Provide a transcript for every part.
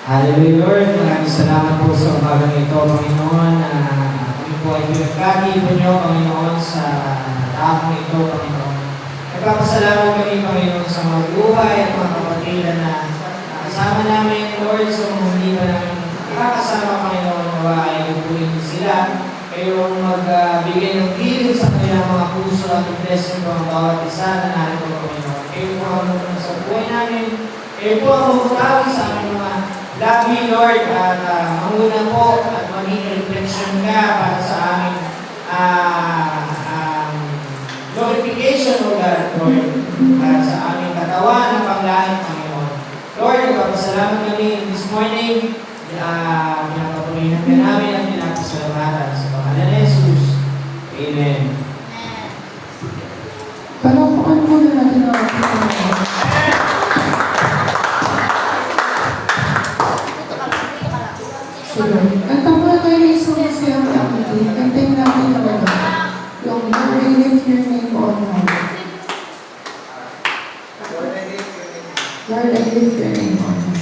Hallelujah, Lord. Maraming salamat po sa umagang ito, Panginoon. Kami po ay pinagkati po niyo, Panginoon, sa taong ito, Panginoon. Nagpapasalamat kami, Panginoon, sa mga buhay at mga kapatiran na kasama namin, Lord, sa mga hindi pa namin nakakasama, Panginoon, nawa ay lupuin sila. Kayong magbigay ng piling sa kanilang mga puso at blessing po ang bawat isa na narito, Panginoon. Kayo po ang magpunta sa buhay namin. Kayo po ang magputawi sa aming mga labi, Lord, at manguna po at maging reflection ka para sa aming glorification, O God, Lord, at sa aming katawan ng panglain, Panginoon. Lord, nagpapasalamat kami this morning. Pinapatuloy ka namin at pinapasalamatan sa pangalan ni Jesus. Amen. Palakpakan muna natin ang ating Panginoon. Sige. Kanta muna tayo ng isang masayang kapatid. Kantayin natin na wala. Yung Lord, I lift your name on high. Lord, I lift your name on high.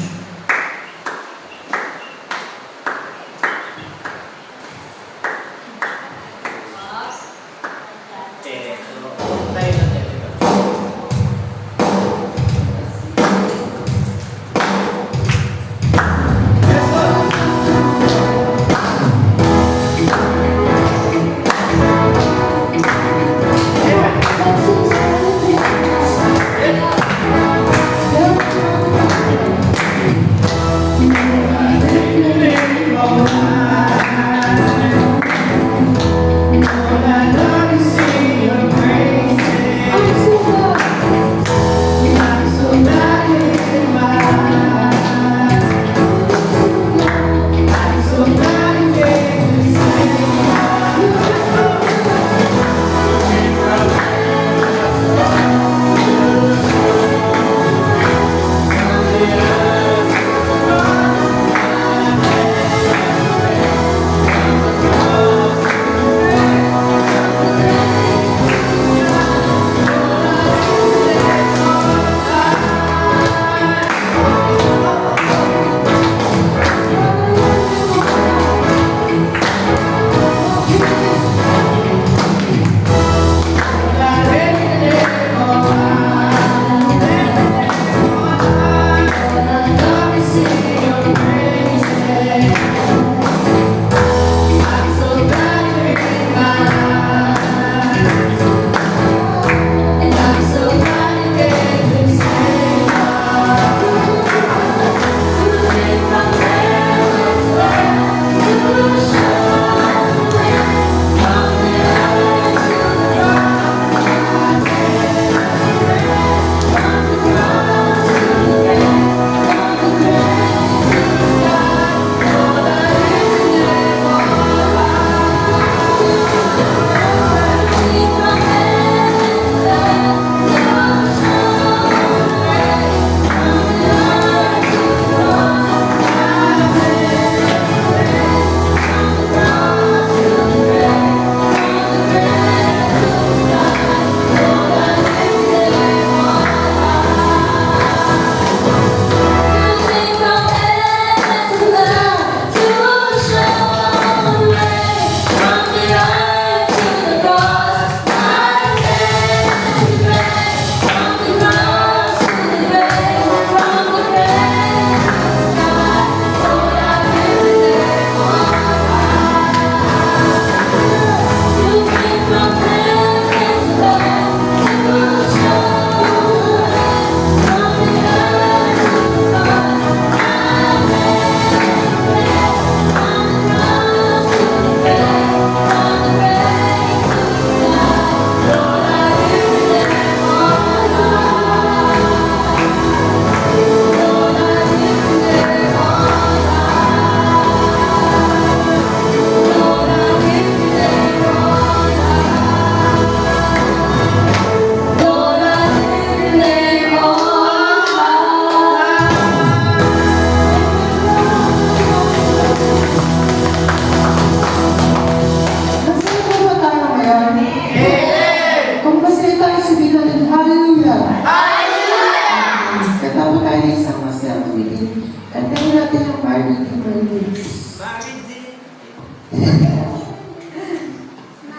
Marlies.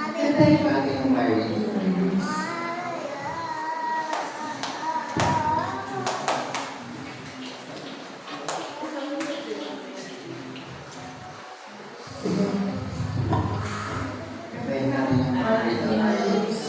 Kantahin natin yung Marlies. Sige. Kantahin natin yung Marlies.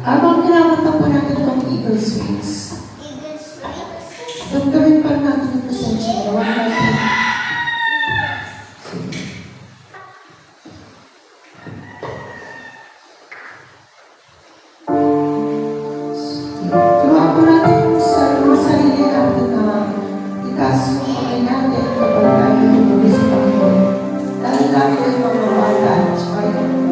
Habang kinakanta po natin itong Eagle Swings, damdamin pa natin yung pasensya. Huwag natin. Turuan po natin sa sarili natin na itaas yung kamay natin kapag namin kayo mag-attach. Okay?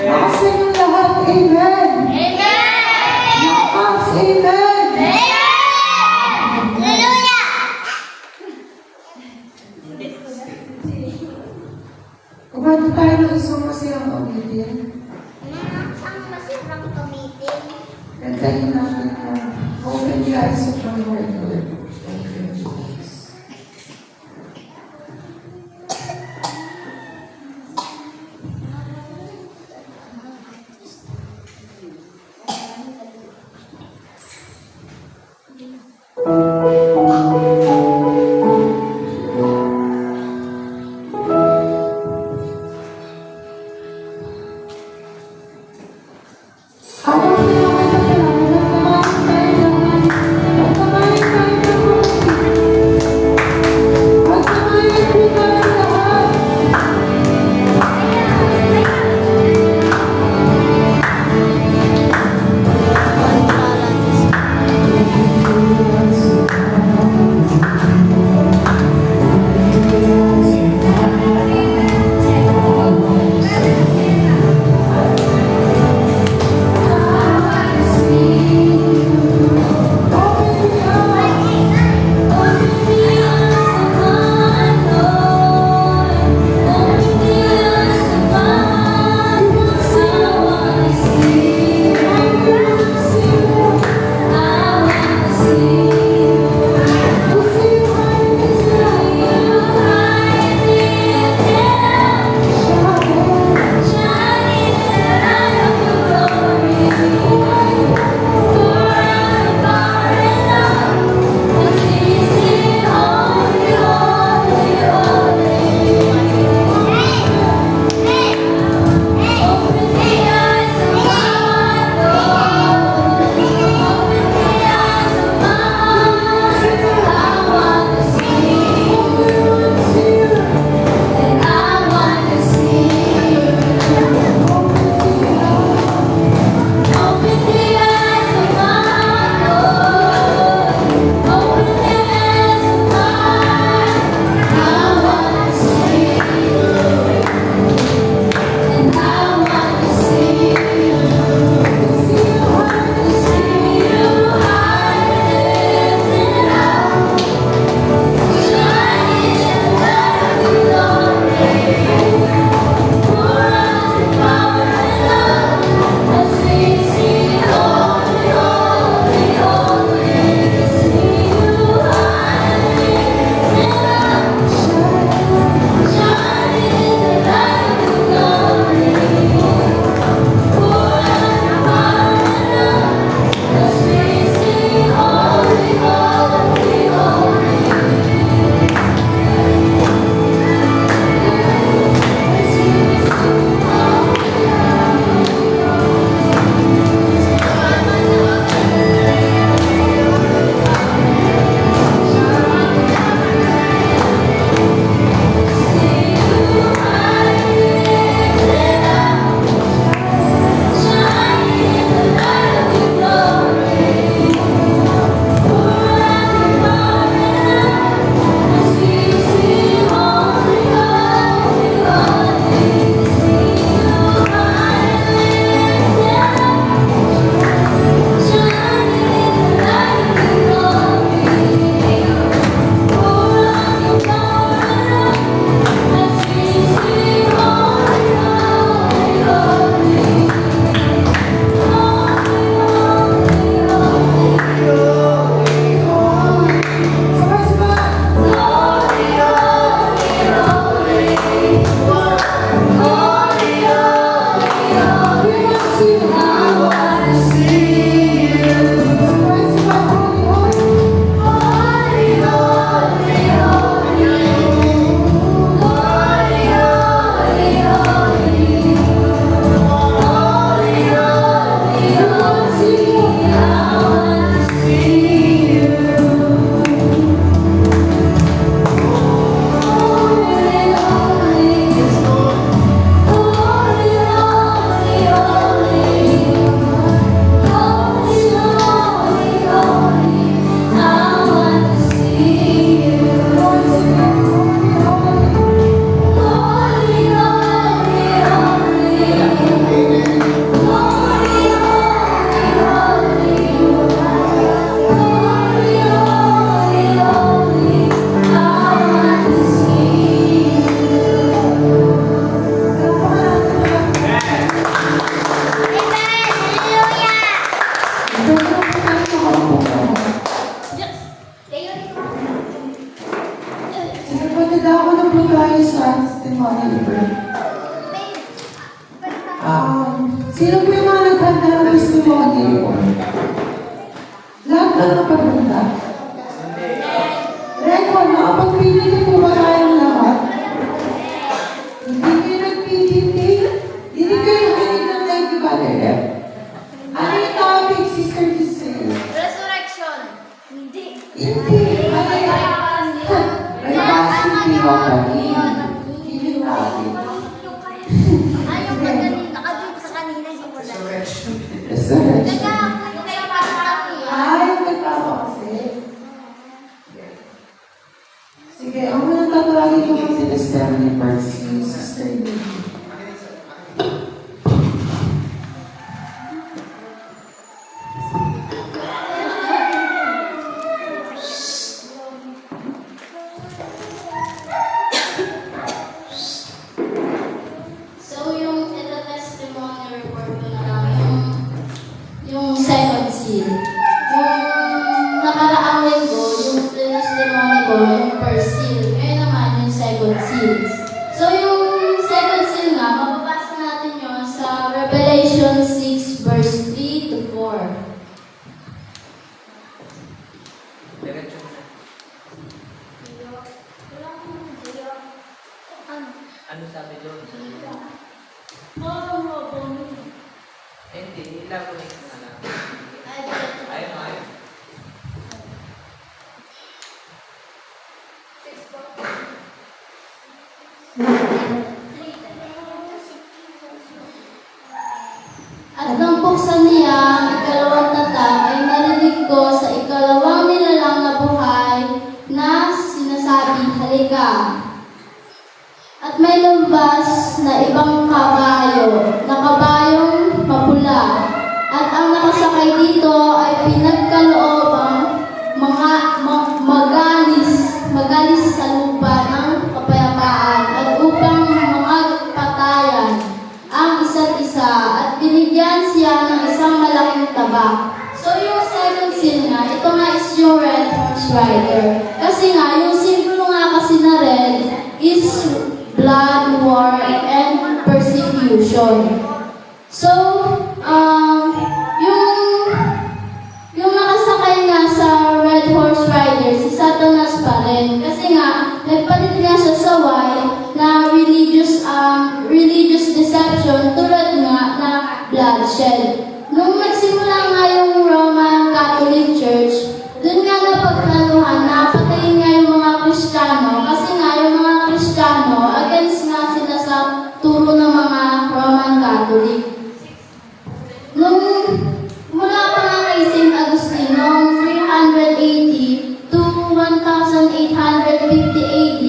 Lakas yung lahat. Amen. Lakas. Amen. Kumanta tayo ng isang masayang awitin. Kantahin natin ang Open the Eyes of My Heart, Lord. Thank you, Jesus. Habang Sino po yung mga naghanda ng testimony report? Lahat ba ng paghanda? Record, makapagpili na po ba tayong lahat? Hindi kayo nag-PDP? Hindi kayo nakinig ng live ni Valerie? Ano yung topic, Sister Giselle? Resurrection. Hindi. Hindi. Ano yung capacity of the king? Hindi yung topic. Ay, yung kanina, nakadito sa kanina, hindi mo lang. Resurrection. Kaya parang Ay, nagtama kasi. Sige, ang muna tatawagin ko ng Minister ni Percy, Sister Lily. So, yung ito testimony report ko na lang, yung second seal. Yung nakaraang linggo, yung testimony ko, yung first seal. Ngayon naman, yung second seal. So, yung second seal nga, mababasa natin yun sa Revelation 6 verse 3 to 4. Ano sabi doon? Hindi, elaborate mo na lang. Ayun, ayun. At nang buksan niya ang ikalawang tatak ay narinig ko sa ikalawang nilalang na buhay na sinasabi, halika. At may lumabas na ibang kabayo, na kabayong mapula. At ang nakasakay dito ay pinagkaloobang magalis sa lupa ng kapayapaan at upang mga patayan ang isa't isa at binigyan siya ng isang malaking taba. So yung second seal nga, ito nga is yung red horse rider. Kasi nga, yung simbolo nga kasi na red is blood, war, and persecution. So, yung nakasakay nga sa red horse rider, si Satanas pa rin. Kasi nga, nagpalit nga siya sa white na religious deception tulad nga na bloodshed. Nung nagsimula nga yung Roman Catholic Church, dun nga napagplanuhan na patayin nga yung mga Kristiyano kasi nga yung mga Kristiyano against nga sila sa turo ng mga Roman Catholic. Nung mula pa nga kay St. Agustin, noong 380 to 1850 AD,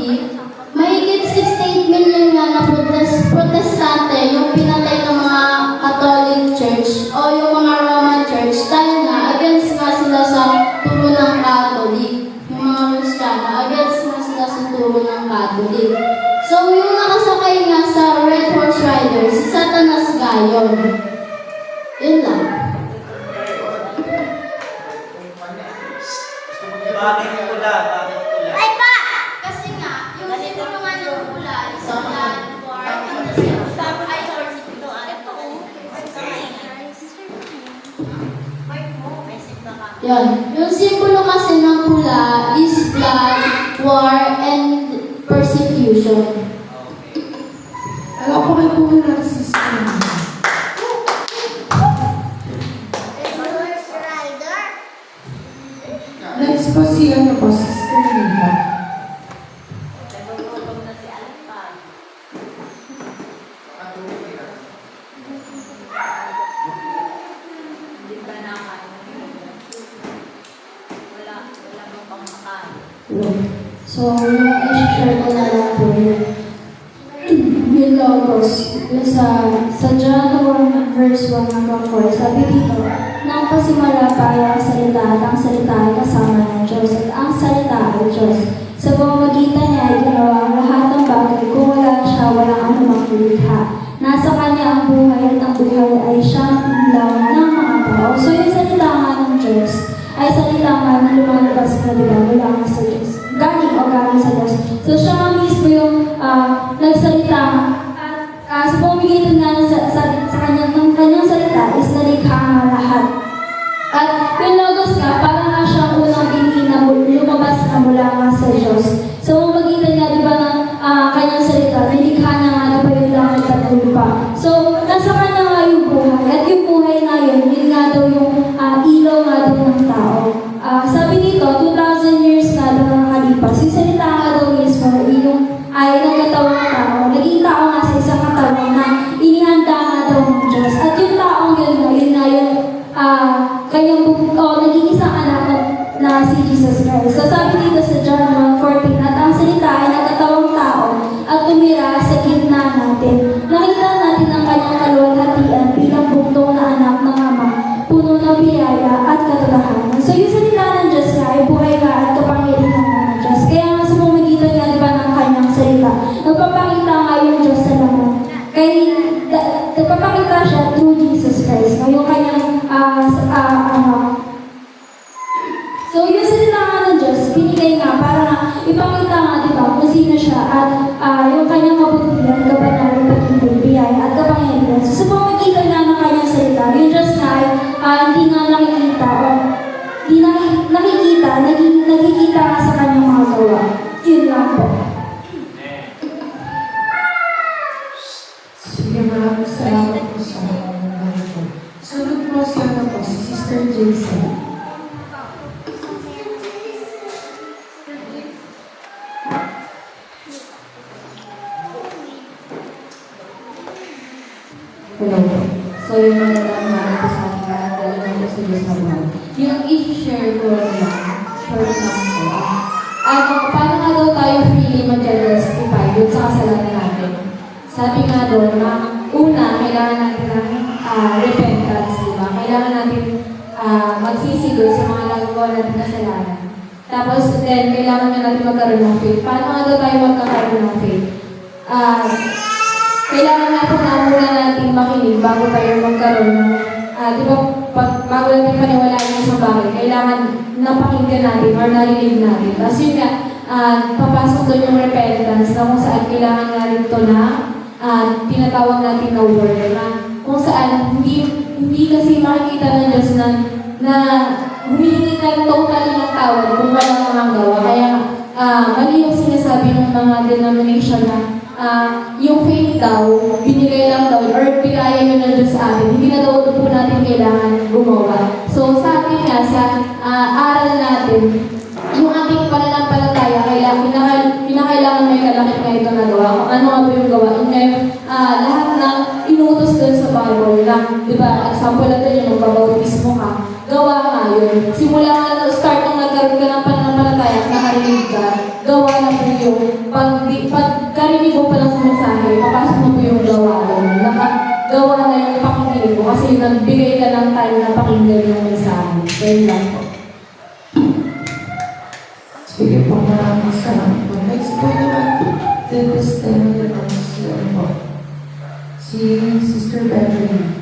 mahigit 68 million nga na protestante yung pinatay ng mga Catholic Church o yung mga Roman Church dahil nga against nga sila sa turo ng Catholic. Yung mga Kristiyano, against nga sila sa turo ng Catholic. So yung nakasakay nga sa red horse rider, si Satanas Gayon. Yun lang. Bakit pula? Bakit pula? Ay pa! Kasi nga, yung simbolo nga ng pula is blood, war, and deception. Ay, sorry, ito. Yan. Yung simbolo kasi ng pula is blood, war, and persecution. Alam ko kayo po na Sister Lily. Next po si Sister Lily. So, yung i-share ko na lang po yung logos. Yung sa John 1 verse 1 hanggang 4, sabi dito, nang pasimula pa ay ang salita at ang salita ay kasama ng Diyos at ang salita ay Diyos. Sa pamamagitan niya ay ginawa ang lahat ng bagay. Kung wala siya, walang anumang nilikha. Nasa kanya ang buhay at ang buhay ay siyang ilaw ng mga tao. So yung salita nga ng Diyos ay salita nga na lumalabas na diba mula nga sa Diyos. Galing sa Diyos. So siya nga mismo yung nagsalita at sa pamamagitan nga sa si Jesus Christ. So sabi dito sa John 1:14, at ang salita ay nagkatawang tao at tumira sa gitna natin. Nakita natin ang kanyang kaluwalhatian bilang buktong na anak ng Ama, puno ng biyaya at katotohanan. So yung salita ng Diyos nga ay buhay nga at kapangyarihan ng Diyos. Kaya nga sa pamamagitan nga diba ng kanyang salita, nagpapakita nga yung Diyos sa laman. Nagpapakita siya through Jesus Christ. No? Yung kanyang So, yung salita nga ng Diyos, binigay nga para nga ipakita nga, di ba, kung sino siya at yung kanyang kabutihan, kabanalan, pag-ibig, biyaya at kapangyarihan. So, sa pamagitan nga ng kanyang salita, yung Diyos nga ay hindi nga nakikita o hindi nakikita, nagkikita nga sa kanyang mga gawa. Yun lang po. Sige, maraming salamat po sa mga po. Sunod po si Sister Jason. Hello po. So, yung mga naman po sa akin na galing po sa Diyos na buhay. Yung i-share ko lang, short lang po. Paano nga daw tayo freely mag-justify dun sa kasalanan natin? Sabi nga doon na una, kailangan natin ng repentance, diba? Kailangan natin magsisigol sa mga nagagawa natin kasalanan. Tapos, then, kailangan nga natin magkaroon ng faith. Paano nga daw tayo magkakaroon ng faith? Kailangan nga po na muna natin makinig bago tayo magkaroon ng, di ba, bago natin paniwalaan ng isang bagay, kailangan napakinggan natin or narinig natin. Tapos yun nga, papasok doon yung repentance na kung saan kailangan nga rin ito na tinatawag natin na word na kung saan hindi kasi makikita ng Diyos na humihingi ka totally ng tawad kung walang mga gawa. Kaya mali yung sinasabi ng mga denomination na yung faith daw, binigay lang daw, or bigaya yun ng Diyos sa atin. Hindi na daw po natin kailangan gumawa. So sa atin nga, sa aral natin, yung ating pananampalataya, kinakailangan may kalakip na ito na gawa. Kung ano nga po yung gawa. And then, lahat ng inutos doon sa Bible na, di ba, example natin yung magbabautismo ka, gawa nga yun. Simula nga, start nung nagkaroon ka ng pananampalataya at nakarinig ka, gawa na po yung pagkarinig mo pa lang sa mensahe, papasok mo po yung gawa doon. Gawa na yung pakikinig mo kasi nagbigay ka ng time na pakinggan yung mensahe. So, yun lang po. Sige po, maraming salamat po. Next po naman, the testimony ng si Sister Beverly.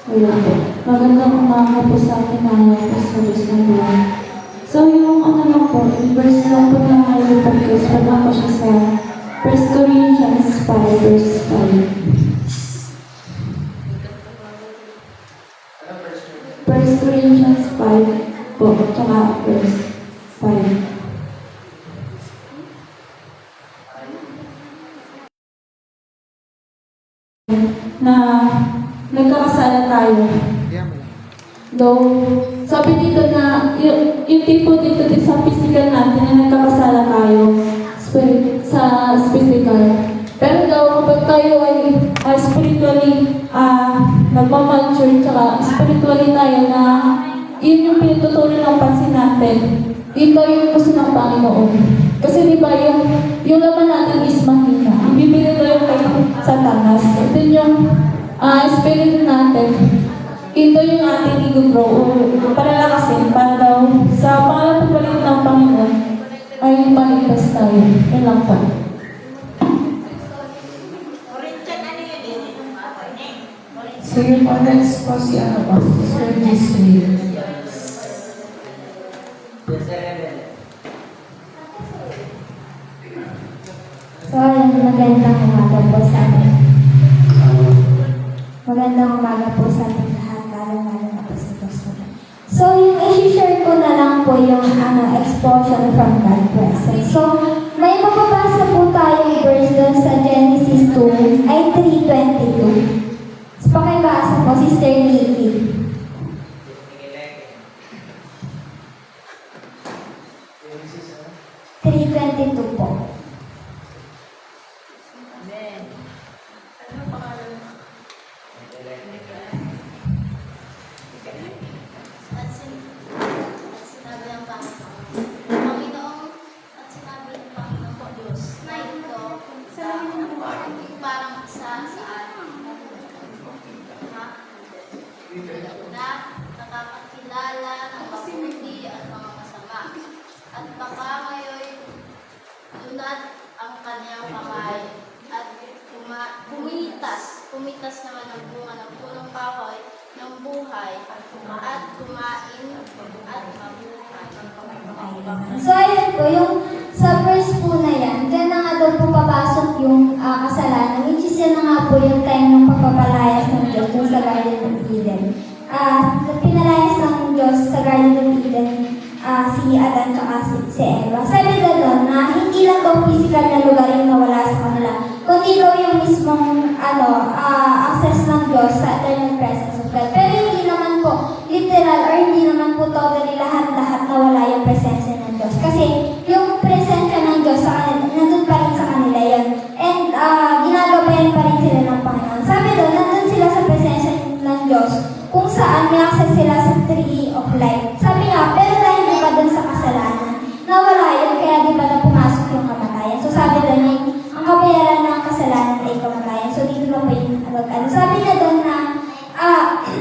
Ayun po. Magandang umaga po sa akin mga sa Diyos ng buhay. So yung ano lang po, yung verse lang po na ngayon pag-case, pag lang po siya sa 1 Corinthians 5 verse 5. 1 Corinthians 5 po, tsaka verse 5. Na nagkakasala tayo. Sabi dito na yung tipo dito din sa physical natin na nagkakasala tayo sa physical. Pero daw kapag tayo ay spiritually nagmamature tsaka spiritually tayo na yun yung pinatutunan ng pansin natin. Yun ba yung gusto ng Panginoon? Kasi di ba yung laman natin is mahina. Ang bibili ko yung kay Satanas. Ito yung spirit natin. Ito yung ating i-grow o palalakasin para daw sa pangalang pagbalik ng Panginoon ay maligtas tayo. Yan lang po. Sige po, next po si Sister Giselle. So, magandang umaga po sa atin. Magandang umaga po sa ating lahat, lalo-lalo na po sa Diyos. So, yung i-share ko na lang po yung expulsion from God presence. So, may mapapasa po tayong verse doon sa Genesis 2, ay 3:22. So, pakibasa po, Sister Nikki. Allen. Ano pangalan mo? At sinabi ng Panginoon, at sinabi ng Panginoon ko Diyos, na ito, parang isa sa atin. Na nakakakilala ng mabuti at mga masama. At baka ngayon, lunad ang kanyang kamay at kumitas naman ang bunga ng punong kahoy ng buhay at kumain at mabuhay. So, ayun po, yung sa verse po na yan, dyan na nga daw po papasok yung kasalanan, which is yan na nga po yung time ng pagpapalayas ng Diyos dun sa Garden of Eden. Pinalayas ng Diyos sa Garden of Eden si Adan at si Eva. Sabi na doon na hindi lang daw physical na lugar yung nawala sa kanila, kundi daw yung mismong access ng Diyos sa eternal presence of God. Pero hindi naman po literal or hindi naman po totally lahat-lahat nawala yung presensya ng Diyos. Kasi yung presensya ng Diyos sa kanila, nandun pa rin sa kanila yun. And ginagabayan pa rin sila ng Panginoon. Sabi doon, nandun sila sa presensya ng Diyos kung saan may access sila sa tree of life. Sabi nga, pero dahil di ba doon sa kasalanan, nawala yun, kaya di ba na pumasok yung kamatayan. So sabi doon, ang kabayaran ng kasalanan ay kamatayan. So dito na po yung sabi na doon na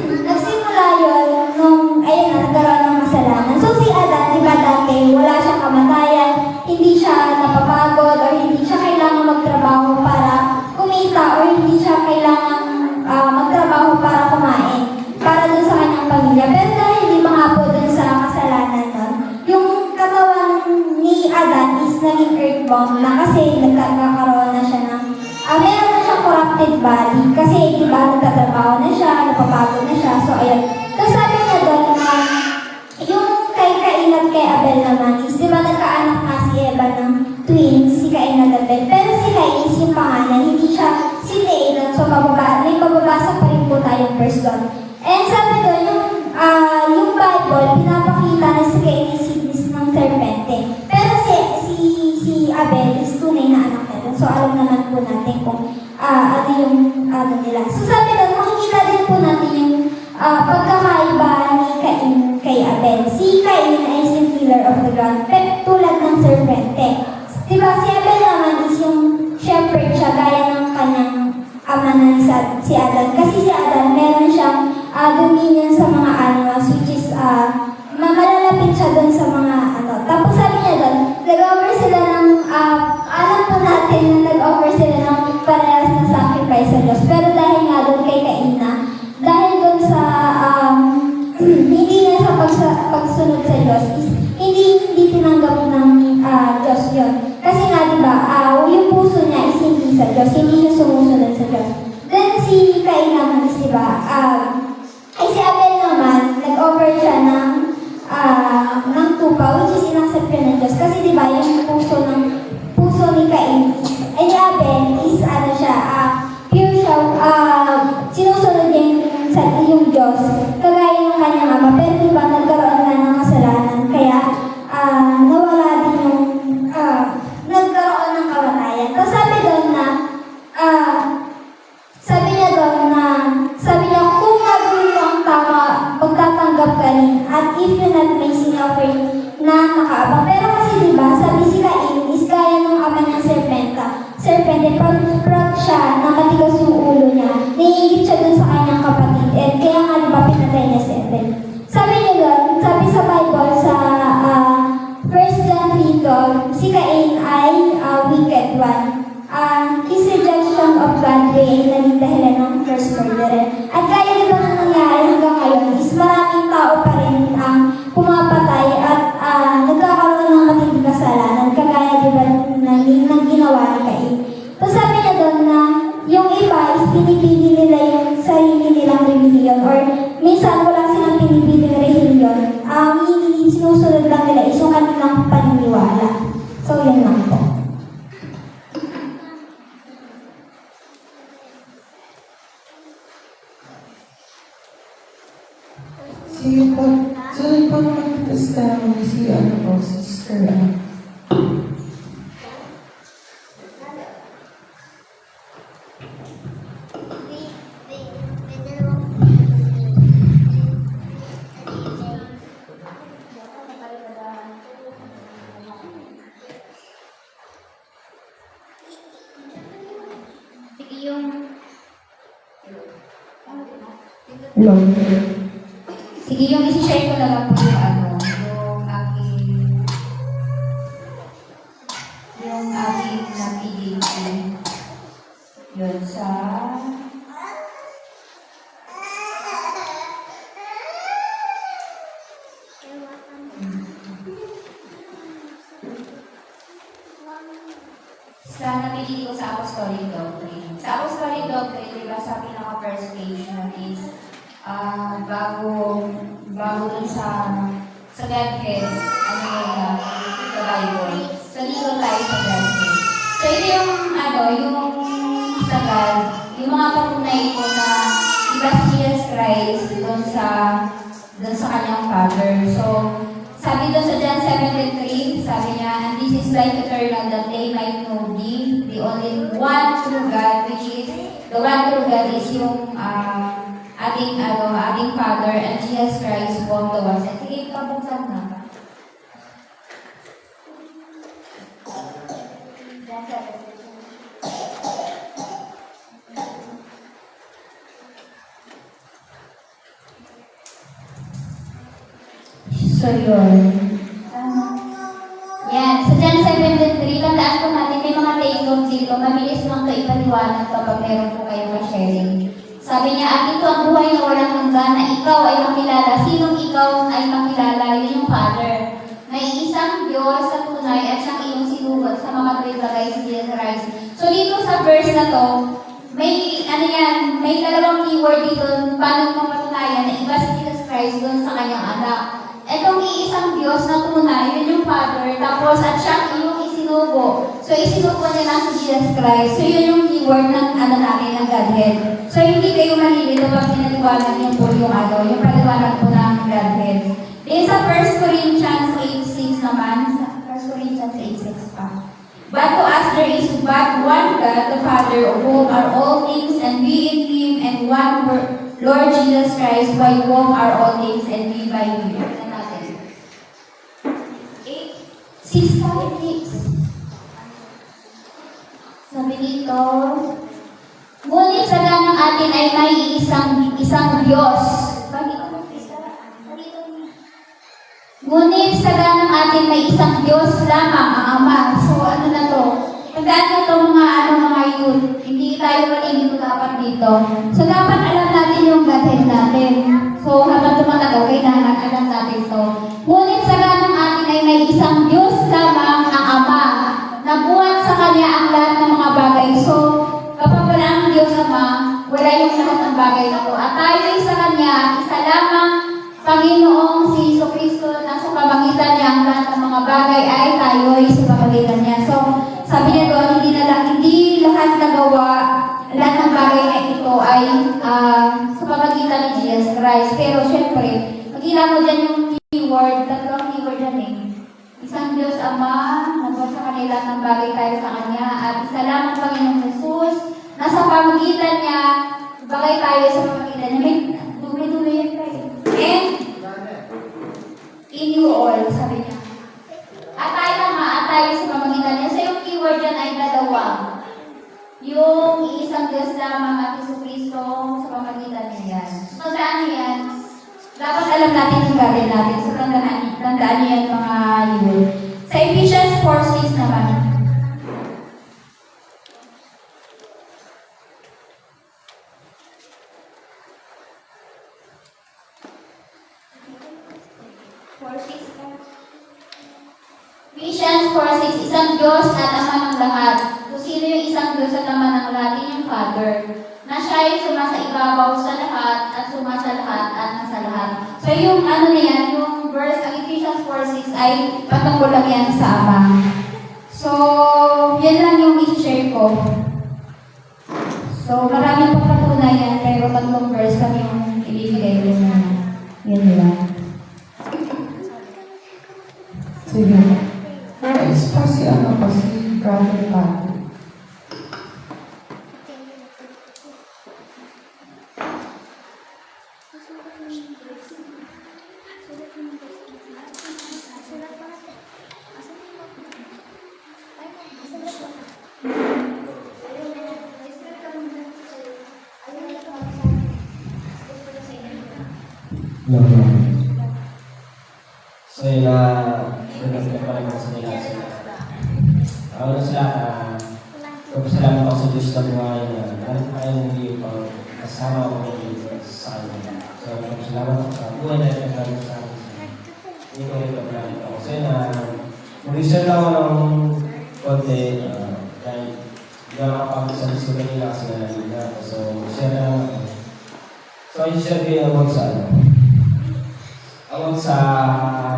nagsimula yun nung, ayun na, nagkaroon ng kasalanan. So si Adan, di ba dati, wala siyang kamatayan, hindi siya napapagod, or hindi siya kailangan magtrabaho para kumita, or hindi siya kailangan magtrabaho para kumain, para dun sa kanyang pamilya. Pero dahil di ba nga po dun sa kasalanan nun, yung katawan ni Adan is naging earthbound na kasi nagkakaroon na siya ng meron na siyang corrupted body kasi di ba nagtatrabaho na siya, napapagod na siya. So ayun. Tapos sabi niya doon na yung kay Cain at kay Abel naman is di ba nagkaanak nga si Eva ng twins, si Cain at Abel. Pero si Cain is yung pangalan, hindi siya sinailon. So may bababasa pa rin po tayong verse doon. And sabi doon, yung Bible, pinapakita na si Cain is sickness ng serpente. Pero si Abel is tunay na anak nila. So alam naman po natin kung ano yung nila. So sabi doon, makikita din po natin yung pagkakaiba ni Cain kay Abel. Si Cain ay yung killer of the ground, tulad ng serpente. Diba, si Abel naman is yung shepherd siya, gaya ng kanyang ama na si Adan. Kasi si Adan, meron siyang dominion sa mga animals, which is malalapit siya doon sa mga Tapos sabi niya doon, nag-offer sila ng, alam po natin na nag-offer sila ng parehas na sacrifice sa Diyos. Pero dahil nga doon kay Cain na, dahil doon sa, hindi niya sa pagsunod sa Diyos, is hindi tinanggap ng Diyos yun. Kasi nga diba, yung puso niya is hindi sa Diyos, hindi siya sumusunod sa Diyos. Then si Cain naman is diba, ay si Abel naman, nag-offer siya ng tupa, which is inaccept yun ng Diyos. Kasi diba, yung puso ni Cain is, ay Abel is pure siya, sinusunod niya yung Diyos, kagaya ng kanyang ama. Pero diba, nagkaroon na ng kasalanan, kaya nawala din yung, nagkaroon ng kamatayan. Tapos sabi doon na, sabi niya, kung gagawin mo ang tama, magtatanggap ka rin, at if you're not placing offering na nakaabang. Pero kasi diba, sabi si Cain is gaya ng ama ng serpente, proud siya na matigas yung ulo niya, naiingit siya dun sa kanyang kapatid, and kaya nga diba pinatay niya si Abel. Sabi niya doon, sabi sa Bible, sa 1 John 3:12, si Cain ay wicked one. His rejection of God's way ay naging dahilan ng first murderer. At kaya di ba na nangyari hanggang ngayon is maraming tao pa rin ang pumapatay at nagkakaroon ng matinding kasalanan, kagaya di ba ng ginawa ni Cain. So sabi niya doon na yung iba is pinipili nila yung sarili nilang relihiyon, or minsan wala silang pinipili ng relihiyon. Hindi sinusunod lang nila is yung kanilang paniniwala. So yun lang po. So nagpapag-testimony si Sister Sige, yung... Long. Sige, yung isi-share ko na lang po yung aking napili yun sa napili ko sa Apostolic Doctrine. Sa Apostolic Doctrine, di ba, sa pinaka-first page na is bago dun sa Godhead, sa Bible. So, dito tayo sa Godhead. So, ito yung, sa God, yung mga patunay ko na iba si Jesus Christ dun sa kanyang Father. So, sabi doon sa John 17:3, sabi niya, and this is life eternal, that they might know thee, the only one true God, which is, the one true God is yung ating Father, and Jesus Christ who the one. Sige, pabuksan na ba? John 17:3. So, yun. Yan. Sa John 17:3, tandaan po natin, may mga take-notes dito. Mabilis lang ito ipaliwanag kapag meron po kayong sharing. Sabi niya, at ito ang buhay na walang hanggan, na ikaw ay makilala. Sinong ikaw ay makilala? Yun yung Father. May isang Diyos sa tunay at siyang iyong sinugot sa mga bagay si Jesus Christ. So, dito sa verse na to, may dalawang keyword dito, paano mapatunayan na iba si Jesus Christ doon sa kanyang anak. Etong iisang Diyos na tunay, yun yung Father, tapos at siya yung isinugo. So, isinugo niya lang si Jesus Christ. So, yun yung keyword ng natin, ng Godhead. So, hindi kayo malilito pag pinaliwanag niyo po yung yung paliwanag po ng Godhead. Then, sa 1 Corinthians 8:6 naman, sa 1 Corinthians 8:6 pa. But to us there is but one God, the Father, of whom are all things, and we in Him, and one Lord Jesus Christ, by whom are all things, and we by Him. 6:5. Sabi dito, ngunit sa ganang atin ay may isang Diyos. Ngunit sa ganang atin may isang Diyos lamang, ang Ama. So ano na to? Tandaan nyo to mga youth. Hindi tayo malilito dapat dito. So dapat alam natin yung Godhead natin. So habang tumatagal, kailangan alam natin to. Ngunit sa ganang atin ay may isang Diyos lamang, ang Ama. Nabuhat sa Kanya ang lahat ng mga bagay. So kapag wala ang Diyos Ama, wala yung lahat ng bagay na to. At tayo ay sa Kanya, isa lamang Panginoong si Jesucristo na sa pamagitan niya ang lahat ng mga bagay ay tayo ay sa pamagitan niya. So, sabi niya doon, hindi lahat nagawa, lahat ng bagay na ito ay sa pamagitan ni Jesus Christ. Pero syempre, magkila mo dyan yung keyword, tatlong keyword dyan eh. Isang Diyos Ama, nagbuhat sa kanila ng bagay tayo sa Kanya, at isa lamang Panginoong Jesus, na sa pamagitan niya, bagay tayo sa pamagitan niya. May dumi yan tayo. And in you all, sabi niya. At tayo sa pamagitan niya. So yung keyword dyan ay dalawa. Yung iisang Diyos lamang at Jesucristo sa pamagitan niya yan. So tandaan niya yan. Dapat alam natin yung gagawin natin. So tandaan niya yan mga youth. Sa Ephesians 4:6 naman. Ephesians 4:6, isang Diyos at Ama ng lahat. So, sino yung isang Diyos at Ama ng lahat? Yung Father. Na siya ay sumasa-ibabaw sa lahat at sumasa lahat at nasa lahat. So, yung niyan, yung verse, ang Ephesians 4:6 ay patungkol lang yan sa Ama. So, yan lang yung i-share ko. So, maraming pagpatunayan, pero tatlong verse lang yung ibibigay ko na yan lang. Sige. Nais pa si Brother Patrick. No. So yun nagkakita pa lang sa nila sila. Ako sila, kapasalamat ako sa Diyos na buhay na narin pa yung hindi pa kasama ko sa kanya. So kapasalamat ako sa buhay na nagkakalit sa akin. Hindi ko rin kapalalit ako. So yun mag-research ako ng konti dahil hindi ako nakapagod sa gusto kanila kasi nalalim na ako. So share na lang ako. So i-share ko yung about sa about sa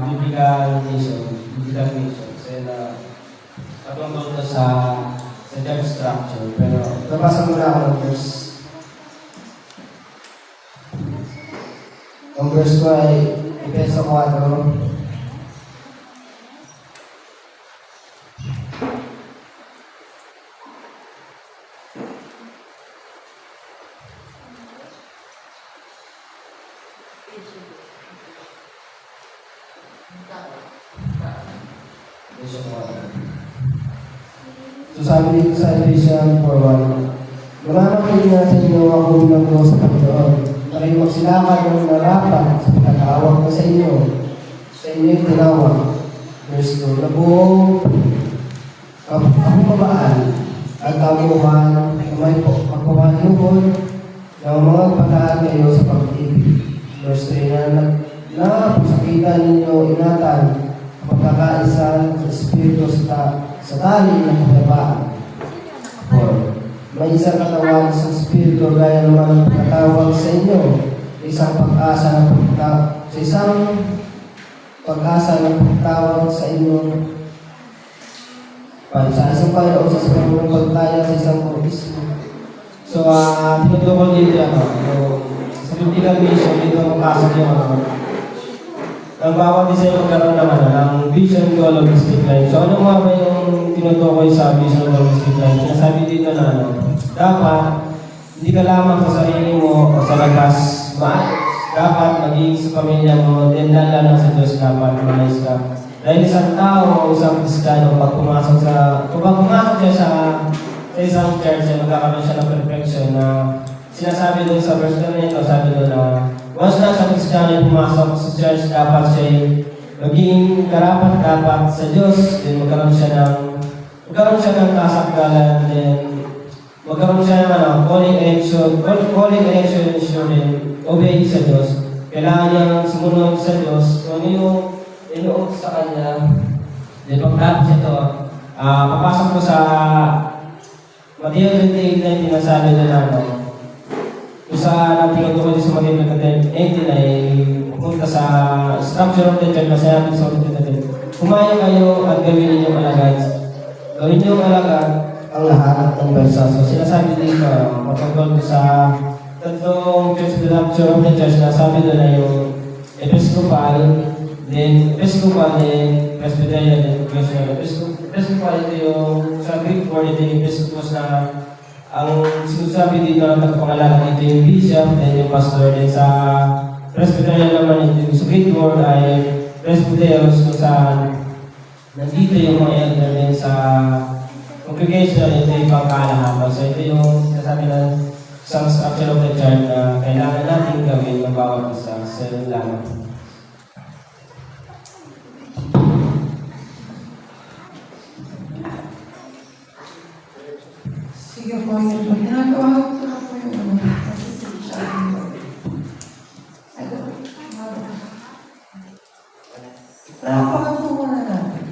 biblical nation. So yun patungkol ko sa church structure. Pero nabasa muna ako ng verse. Ang verse ko ay Efeso 4. So sabi dito sa Ephesians 4:1, "Maraming na sa inyo ako bilang Diyos sa Panginoon, na kayo magsilakad ng narapat sa pagkakawag ko sa inyo yung tinawag." Verse 2, "Na buong kapabaan at kabuuan may pagpapahingkod ng mga pagkaan kayo sa pag-ibig." Verse 3, na pasakitan ninyo ingatan pagkakaisa sa Espiritu sa tali ng kapayapaan. 4. May isang katawan sa Espiritu gaya naman ng pagkatawag sa inyo, isang pag-asa ng pagtawag sa inyo. Sa isang Panginoon, sa isang pagtaya, sa isang bautismo. So, tinutukol dito sa biblical mission, dito makasok yung ang bawat isa yung magkaroon naman ng vision, goal, of district line. So, ano nga ba yung tinutukoy sa vision, goal, of district line? Sinasabi dito na dapat hindi ka lamang sa sarili mo o sa labas dapat maging sa pamilya mo, then lalo sa Diyos dapat maayos ka. Dahil isang tao o isang Kristiyano, kung pumasok siya sa isang church, magkakaroon siya ng perfection na sinasabi doon sa verse na ito, sabi doon na once na sa Kristiyano pumasok sa church, dapat siya maging karapat-dapat sa Diyos, then magkaroon siya ng kasakgalan, then magkaroon siya ng calling election din, obey sa Diyos. Kailangan niyang sumunod sa Diyos, kung ano yung inuot sa Kanya. Then pagkatapos ito, papasok ko sa Matthew 28:19 na sabi na kung saan natin ko sa Matthew 28 ay pupunta sa structure of the church na sinabi sa Matthew 28. Kumain kayo at gawin ninyong alagad. Gawin ninyong alagad ang lahat ng bansa. So sinasabi dito, matungkol ko sa tatlong church structure of the church na sabi doon na yung Episcopal, then Presbyterian, then Ecclesial. Episcopal ito yung sa Greek word, ito yung Episcopos na ang sinasabi dito ng pangalanan, ito yung bishop, then yung pastor. Then sa Presbyterian naman, ito yung sa Greek word ay Presbyteros, kung saan nandito yung mga elder. Then sa congregation, ito yung pangkalahan. So ito yung sinasabi ng isang structure of the church na kailangan natin gawin ng bawat isa sa lang. Sige po, yun po. Ginagawa ko po yung Palakpakan po muna natin.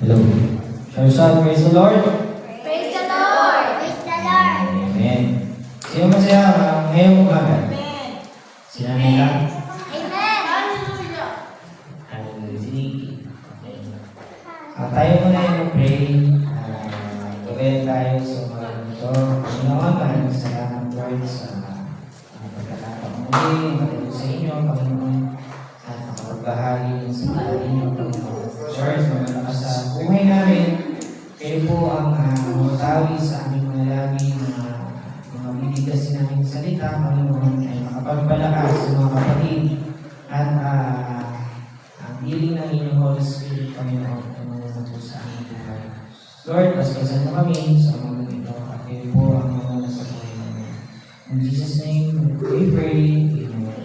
Hello. Shall we shout, praise the Lord? Praise the Lord! Praise the Lord! Amen. Sino masaya ngayong umaga? Sila nila? Amen! Hallelujah! Hallelujah. Sige. Tayo muna yung mag-pray. Tuloy tayo sa mga ito. Panginoon, maraming salamat Lord sa pagkakataon muli. Matulog sa inyo, Panginoon. pagbahagi ng sa inyo, Panginoon. Lord, mamalakas sa buhay namin. Kayo po ang matawi sa aming mga laging mga binigasin namin salita, Panginoon, ay makapagpalakas sa mga kapatid at ang hiling ng inyong Holy Spirit, Panginoon, ay mamuno sa aming buhay. Lord, paspasan mo kami sa mga ito at kayo po ang mamuno sa buhay namin. In Jesus' name, we pray. Amen.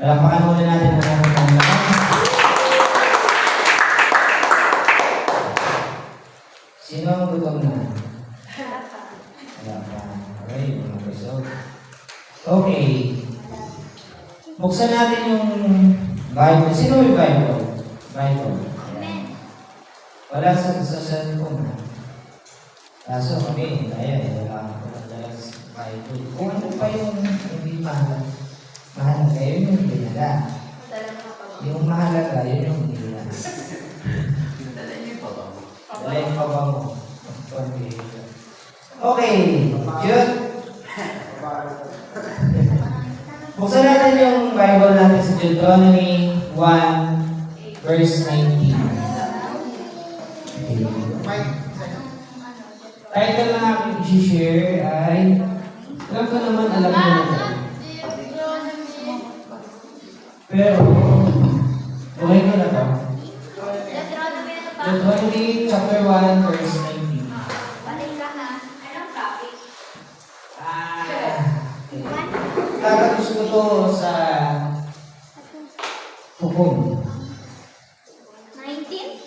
Palakpakan muna natin ang mga panglakas. Sino ang gutom na? Wala pa. Okay, mga result. Okay. Buksan natin yung Bible. Sino may Bible? Bible. Wala sa cellphone na. Kaso kami, wala ko nagdala sa Bible. Kung ano pa yung hindi mahalaga, yun yung dinala. Yung mahalaga, yun yung dinala. Dahil pa ba mo? Okay, yun. Buksan natin yung Bible natin sa Deuteronomy 1, verse 19. Okay. Title na aking i-share ay, alam ko naman, alam mo na. Pero, okay ko na to. Deuteronomy chapter 1, verse 19. Tatatos ko to sa hukom. 19?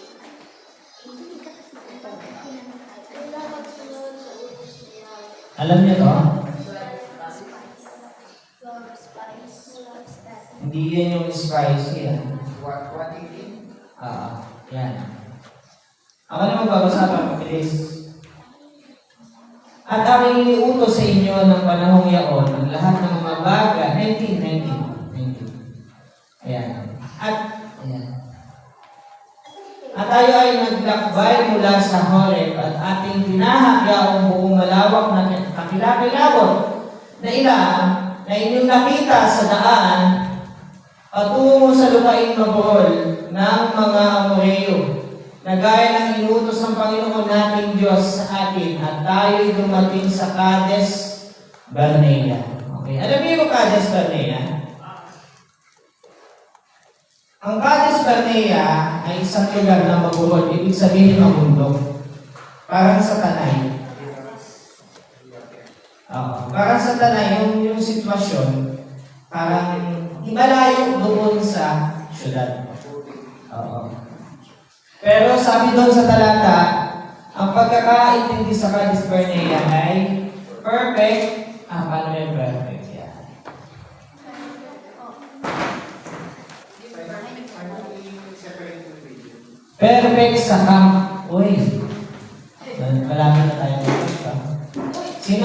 Alam niyo to? Hindi yan yung spicy. Yan. Ako naman babasahan, mabilis. At aming iniutos sa inyo ng panahong yaon ang lahat ng mga bagay. 19. Ayan. At tayo ay naglakbay mula sa Horeb at ating tinahakya ang buong malawak na kakilakilabot na ilang na inyong nakita sa daan patungo sa lupain mabuhol ng mga Amoreo na gaya ng inutos ng Panginoon nating Diyos sa atin at tayo'y dumating sa Cades Barnea. Okay, alam niyo yung Cades Barnea? Ang Cades Barnea ay isang lugar na mabuhol, ibig sabihin mabundok. Parang sa Tanay. Parang sa Tanay, yung sitwasyon, parang malayo doon sa syudad. Pero sabi doon sa talata, ang pagkakaintindi sa Cades Barnea ay perfect. Paano yung perfect? Yan. Perfect sa camp. Uy,